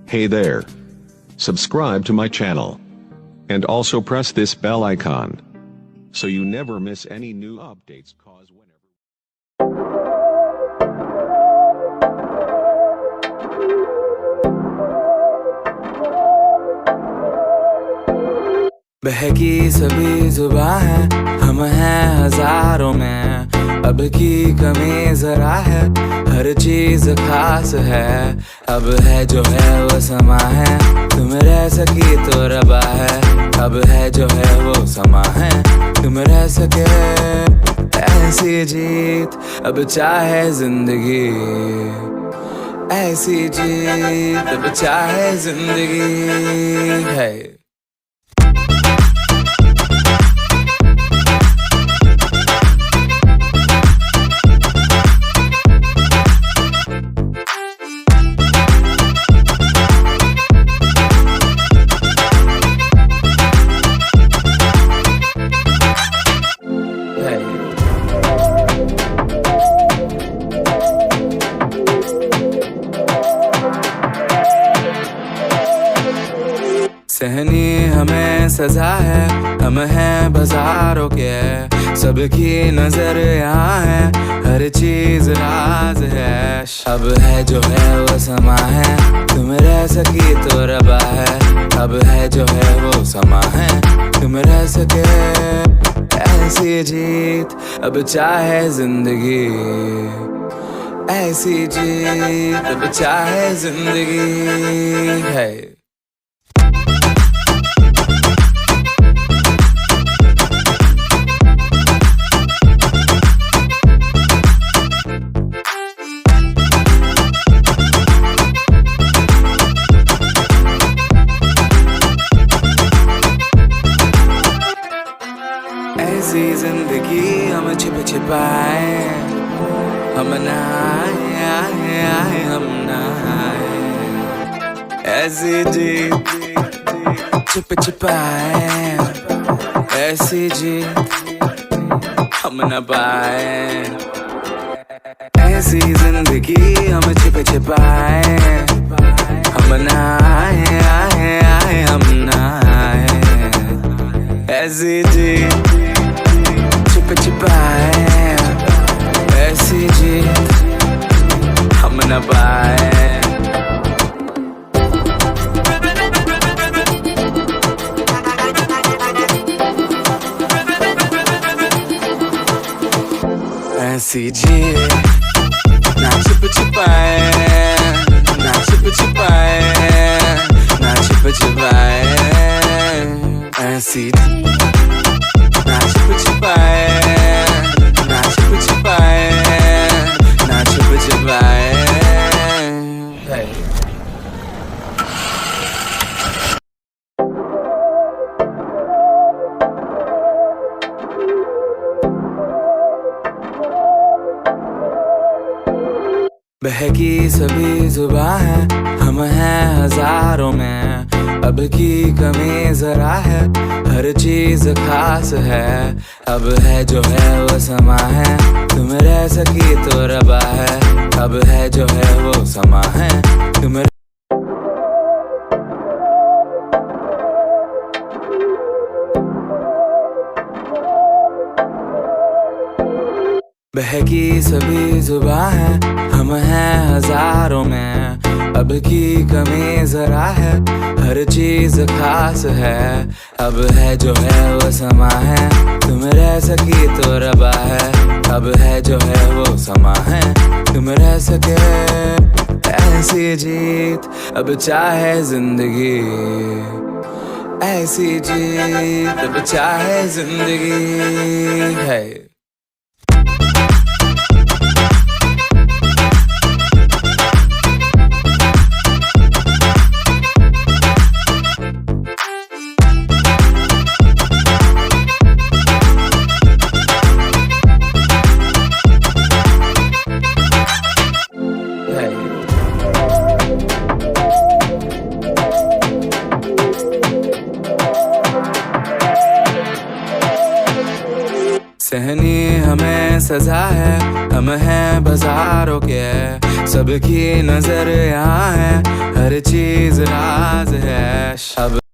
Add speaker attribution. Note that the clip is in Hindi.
Speaker 1: Hey there. Subscribe to my channel. And also press this bell icon, so you never miss any new updates. Cause whenever
Speaker 2: बहकी सभी जुबां है, हम हैं हजारों में, अब की कमी जरा है, हर चीज खास है, अब है जो है वो समा है, तुम रह सकी तो रबा है, अब है जो है वो समा है, तुम रह सके ऐसी जीत, अब चाहे जिंदगी, ऐसी जीत, अब चाहे जिंदगी है। सहनी हमें सजा है, हम हैं बाजारों के, सबकी नजर यहाँ है, हर चीज राज है, अब है जो है वो समा है, तुम रह सकी तो रबा है, अब है जो है वो समा है, तुम रह सके ऐसी जीत, अब चाहे जिंदगी, ऐसी जीत, अब चाहे जिंदगी है। ऐसी जिंदगी हम छिप छिपाए, हम नहाए, हम नहाए, ऐसी जी छिप छिपाए, ऐसी जी हम न पाए, ऐसी जिंदगी हम छिप छिपाए, हम नहाए, हम नहाए, ऐसी जी छिप छिपाए, ऐसी जी हम न पाए। ऐसी जी ना छिप छिपाए, ना छिप छिपाए, ना छिप छिपाए, ऐसी ना छिप छिपाए, ना छिप छिपाए, ना छिप छिपाए। बहकी सभी जुबां है, हम हैं हजारों में, अब की कमी जरा है, हर चीज खास है, अब है जो है वो समा है, तुम रह सकी तो रबा है, अब है जो है वो समा है, तुम बहकी सभी जुबां है, हम हैं हजारों में, अब की कमी जरा है, हर चीज खास है, अब है जो है वो समा है, तुम रह सकी तो रबा है, अब है जो है वो समा है, तुम रह सके ऐसी जीत, अब चाहे जिंदगी, ऐसी जीत, अब चाहे जिंदगी है। सहनी हमें सजा है, हम हैं बाजारों के, सबकी नजर यहाँ है, हर चीज फ्लैश अब